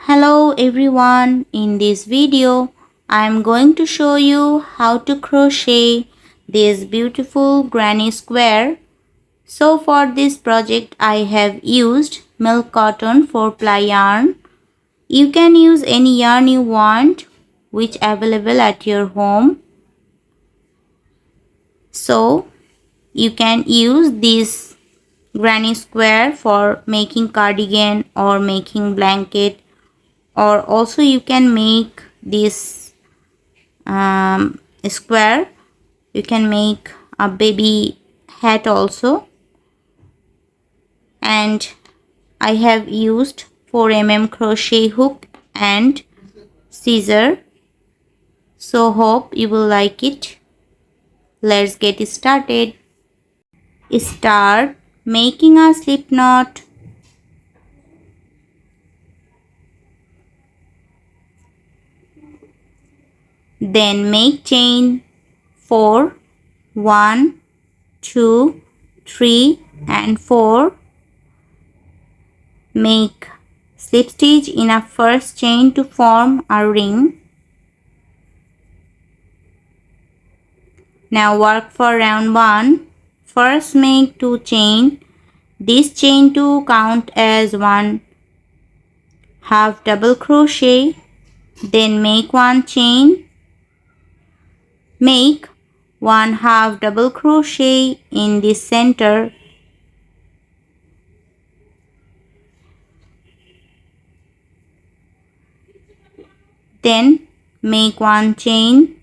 Hello everyone, in this video I am going to show you how to crochet this beautiful granny square. So for this project I have used milk cotton 4-ply yarn. You can use any yarn you want which available at your home. So you can use this granny square for making cardigan or making blanket, or also you can make this square, you can make a baby hat also. And I have used 4 mm crochet hook and scissor, so hope you will like it. Let's get started. Start making a slip knot. Then make chain 4, 1, 2, 3 and 4. Make slip stitch in a first chain to form a ring. Now work for round 1. First make 2 chain. This chain to count as 1 half double crochet. Then make 1 chain. Make 1 half double crochet in the center. Then make 1 chain.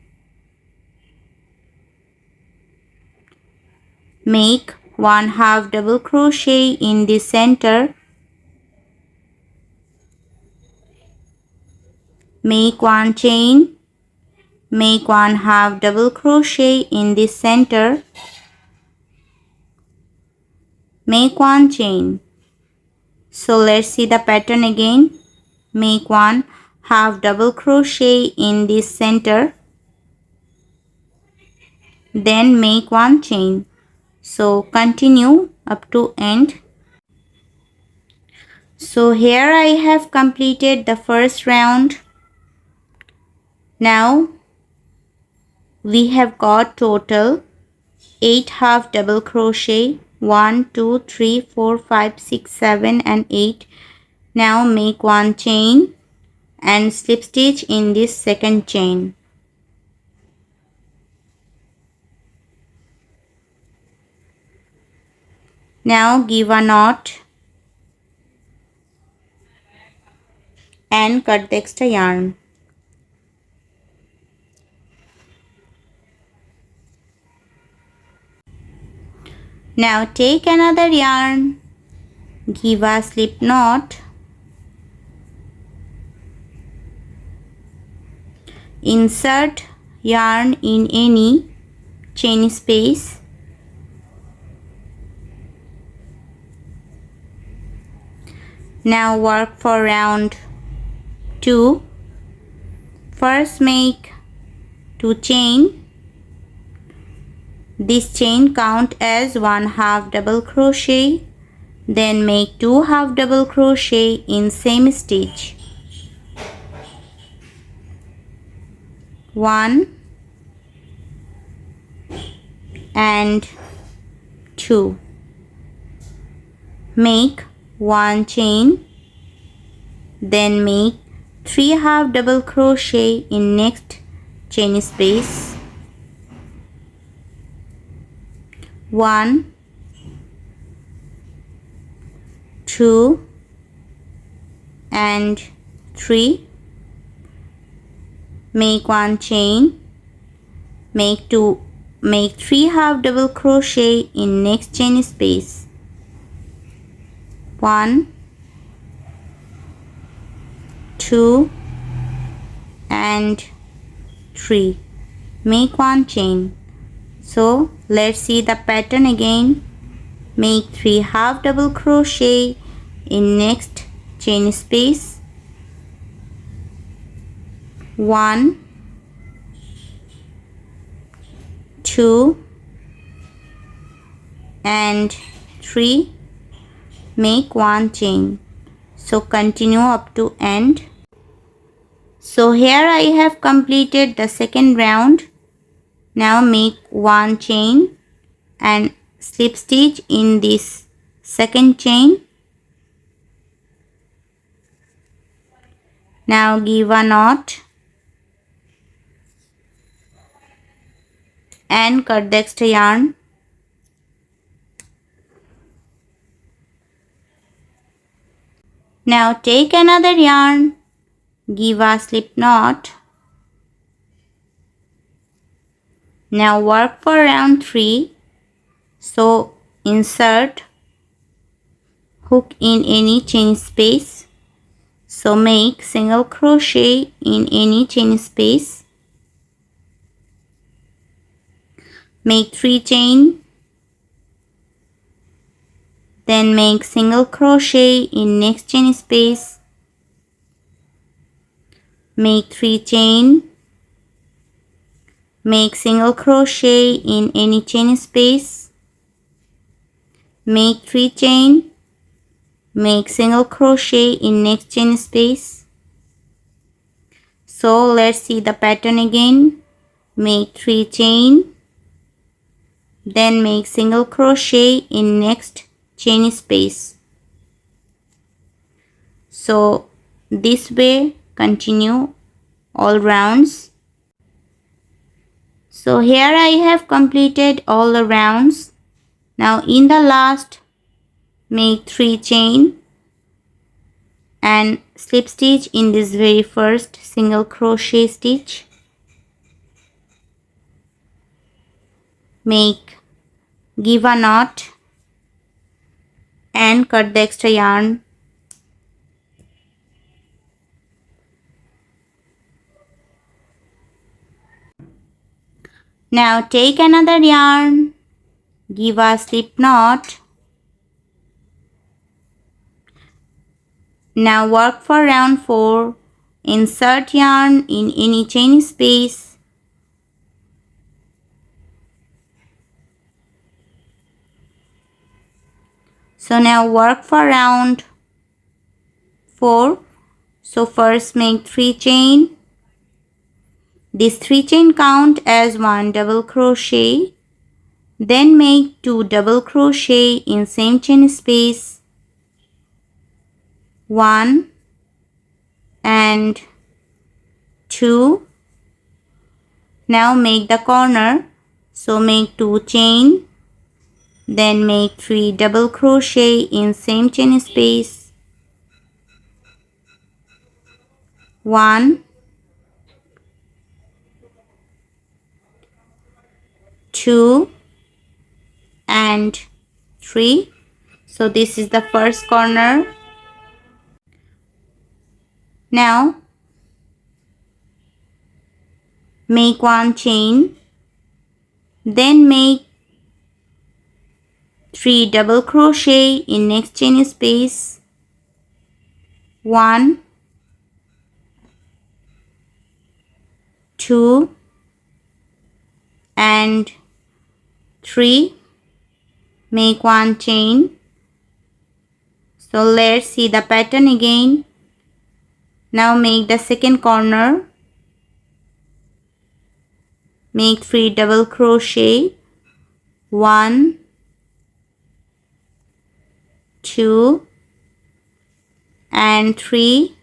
Make 1 half double crochet in the center. Make 1 chain. Make 1 half double crochet in the center. Make 1 chain. So let's see the pattern again. Make 1 half double crochet in the center. Then make 1 chain. So continue up to end. So here I have completed the first round. Now we have got total 8 half double crochet, 1 2 3 4 5 6 7 and 8. Now make 1 chain and slip stitch in this second chain. Now give a knot and cut the extra yarn. Now take another yarn, give a slip knot, insert yarn in any chain space, now work for round 2. First make 2 chain. This chain count as 1 half double crochet. Then make 2 half double crochet in same stitch. 1 and 2. Make 1 chain. Then make 3 half double crochet in next chain space. 1, 2 and 3. Make 1 chain. Make 3 half double crochet in next chain space. 1, 2 and 3. Make 1 chain. So let's see the pattern again. Make 3 half double crochet in next chain space. 1, 2 and 3. Make 1 chain. So continue up to end. So here I have completed the second round. Now make one chain and slip stitch in this second chain. Now give a knot and cut the extra yarn. Now take another yarn, give a slip knot. Now work for round 3. So insert hook in any chain space. So make single crochet in any chain space. Make 3 chain. Then make single crochet in next chain space. Make 3 chain. Make single crochet in any chain space. Make 3 chain. Make single crochet in next chain space. So let's see the pattern again. Make 3 chain. Then make single crochet in next chain space. So this way continue all rounds. So here I have completed all the rounds. Now in the last make 3 chain and slip stitch in this very first single crochet stitch. Give a knot and cut the extra yarn. Now take another yarn, give a slip knot. Now work for round 4. Insert yarn in any chain space. So now work for round 4. So first make 3 chain. This 3 chain count as 1 double crochet. Then make 2 double crochet in same chain space. 1 and 2. Now make the corner. So make 2 chain. Then make 3 double crochet in same chain space. 1, 2 and 3. So this is the first corner. Now make 1 chain. Then make 3 double crochet in next chain space. 1, 2 and 3. Make 1 chain. So let's see the pattern again. Now make the second corner. Make 3 double crochet. 1, 2 and 3.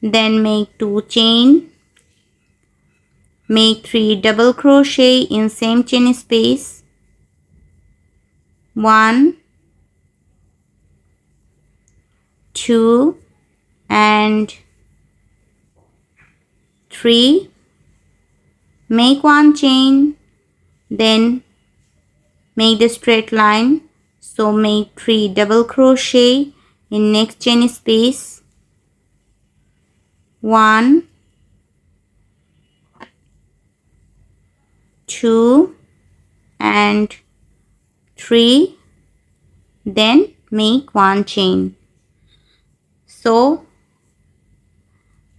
Then make 2 chain. Make 3 double crochet in same chain space. 1, 2 and 3. Make 1 chain. Then make the straight line. So make 3 double crochet in next chain space. 1, 2 and 3. Then make 1 chain. So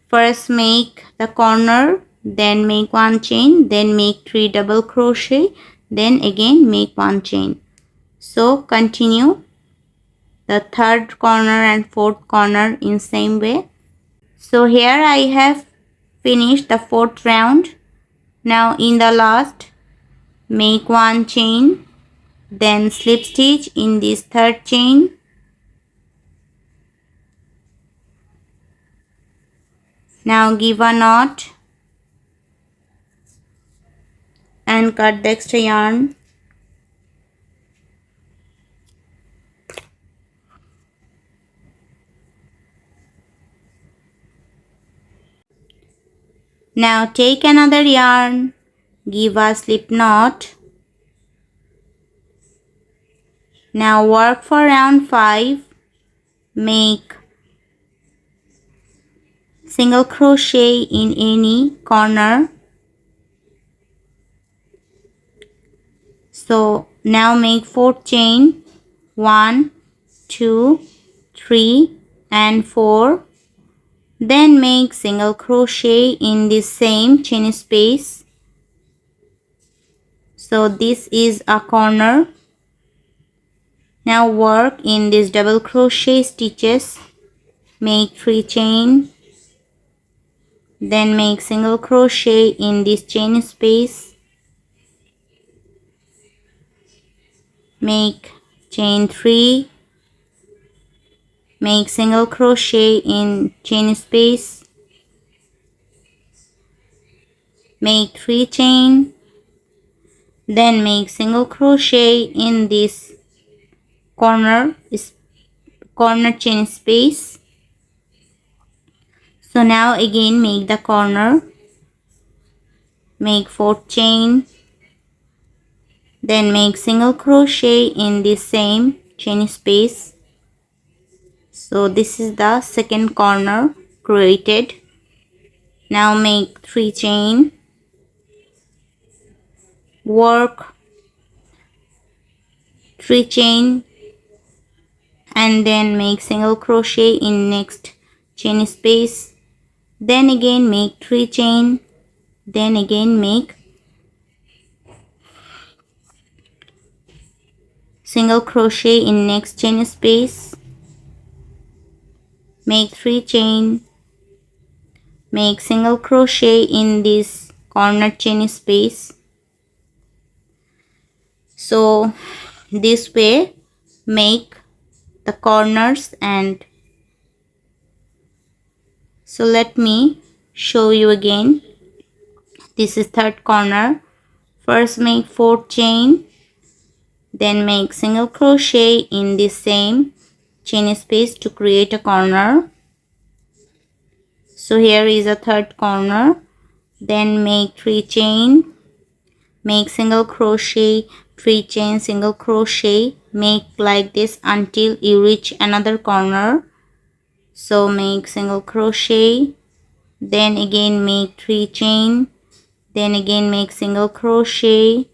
first make the corner, then make 1 chain, then make 3 double crochet, then again make 1 chain. So continue the third corner and fourth corner in same way. So here I have finish the fourth round. Now in the last, make one chain, then slip stitch in this third chain. Now give a knot and cut the extra yarn. Now take another yarn, give a slip knot. Now work for round 5. Make single crochet in any corner. So now make 4th chain, 1, 2, 3 and 4. Then make single crochet in the same chain space. So this is a corner. Now work in this double crochet stitches. Make 3 chain. Then make single crochet in this chain space. Make chain 3. Make single crochet in chain space. Make 3 chain. Then make single crochet in this corner chain space. So now again make the corner. Make 4th chain. Then make single crochet in the same chain space. So this is the second corner created. Now make 3 chain. Work 3 chain and then make single crochet in next chain space. Then again make 3 chain. Then again make single crochet in next chain space. Make 3 chain. Make single crochet in this corner chain space. So this way make the corners. And so let me show you again. This is third corner. First make 4th chain, then make single crochet in the same chain space to create a corner. So here is a third corner. Then make 3 chain, make single crochet, 3 chain, single crochet, make like this until you reach another corner. So make single crochet, then again make 3 chain, then again make single crochet,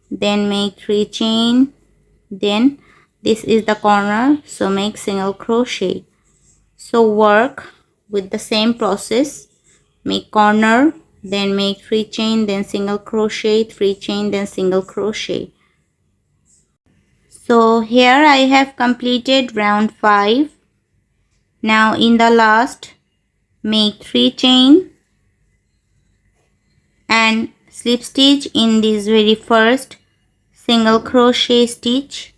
then make 3 chain, then this is the corner, so make single crochet. So work with the same process. Make corner, then make 3 chain, then single crochet, 3 chain, then single crochet. So here I have completed round 5. Now in the last, make 3 chain and slip stitch in this very first single crochet stitch.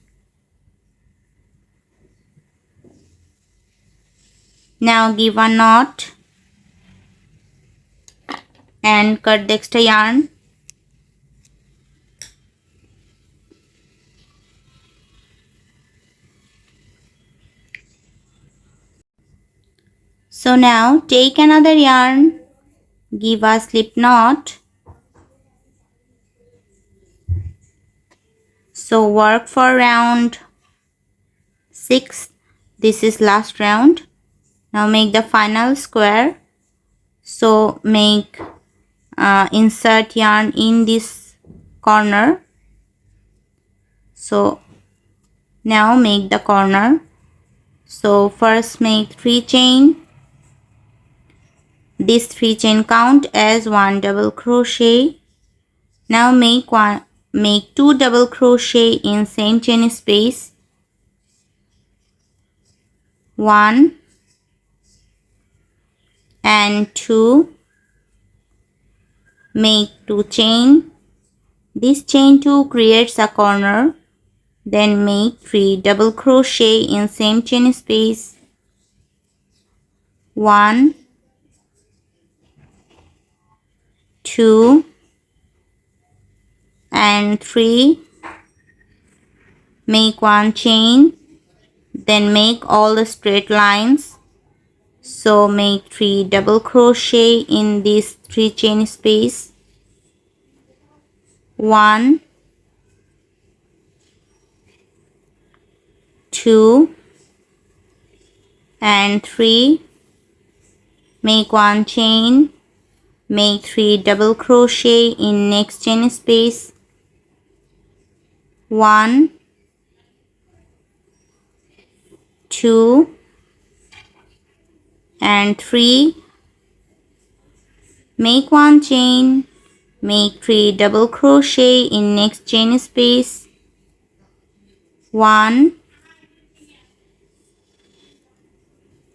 Now give a knot and cut the extra yarn. So now take another yarn, give a slip knot. So work for round 6. This is last round. Now make the final square. So make insert yarn in this corner. So now make the corner. So first make 3 chain. This 3 chain count as 1 double crochet. Now make 2 double crochet in same chain space. 1 and 2. make 2 chain. This chain 2 creates a corner. Then make 3 double crochet in same chain space. 1, 2 and 3. Make 1 chain. Then make all the straight lines. So make 3 double crochet in this 3 chain space. 1, 2 and 3. Make 1 chain. Make 3 double crochet in next chain space. 1, 2 and 3. Make 1 chain. Make 3 double crochet in next chain space. 1,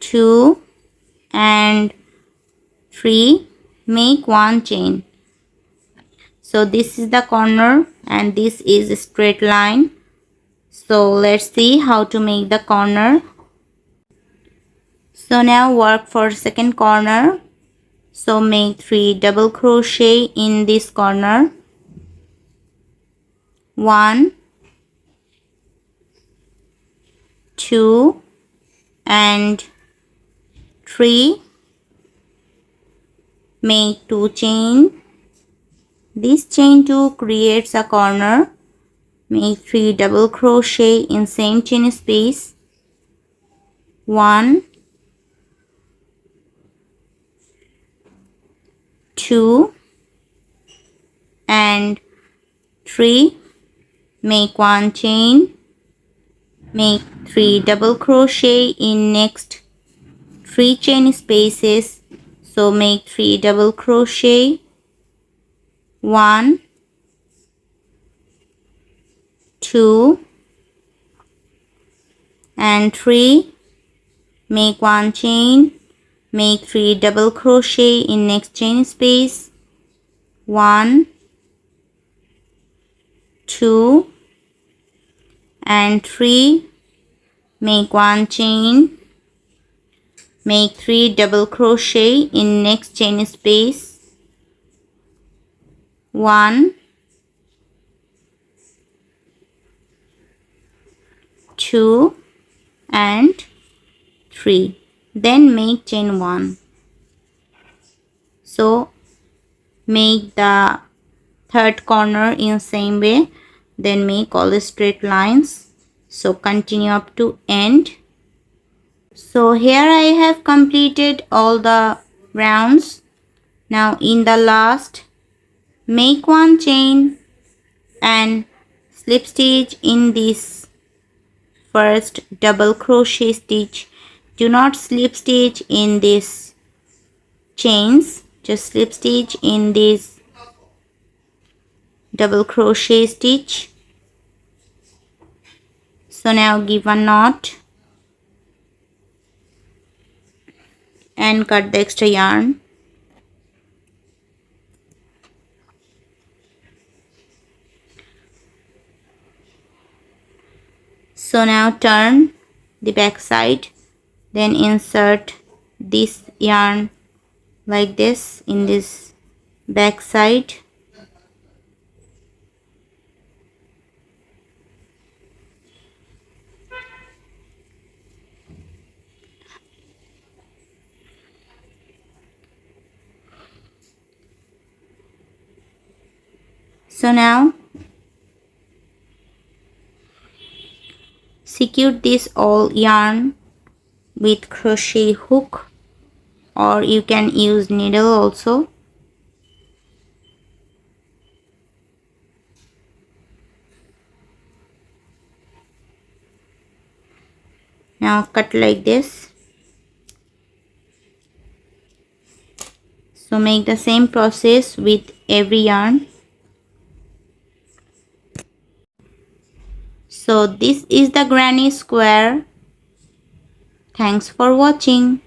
2 and 3. Make 1 chain. So this is the corner and this is a straight line. So let's see how to make the corner. So now work for second corner. So make 3 double crochet in this corner. 1, 2 and 3. Make 2 chain. This chain 2 creates a corner. Make 3 double crochet in same chain space. 1, 2 and 3. Make 1 chain. Make 3 double crochet in next 3 chain spaces. So make 3 double crochet. 1, 2 and 3. Make 1 chain. Make 3 double crochet in next chain space. 1, 2 and 3. Make 1 chain. Make 3 double crochet in next chain space. 1, 2 and 3. Then make chain 1. So make the third corner in same way. Then make all the straight lines. So continue up to end. So here I have completed all the rounds. Now in the last, make 1 chain and slip stitch in this first double crochet stitch. Do not slip stitch in these chains, just slip stitch in this double crochet stitch. So now give a knot and cut the extra yarn. So now turn the back side, then insert this yarn like this in this back side. So now secure this all yarn with crochet hook, or you can use needle also. Now cut like this. So make the same process with every yarn. So this is the granny square. Thanks for watching.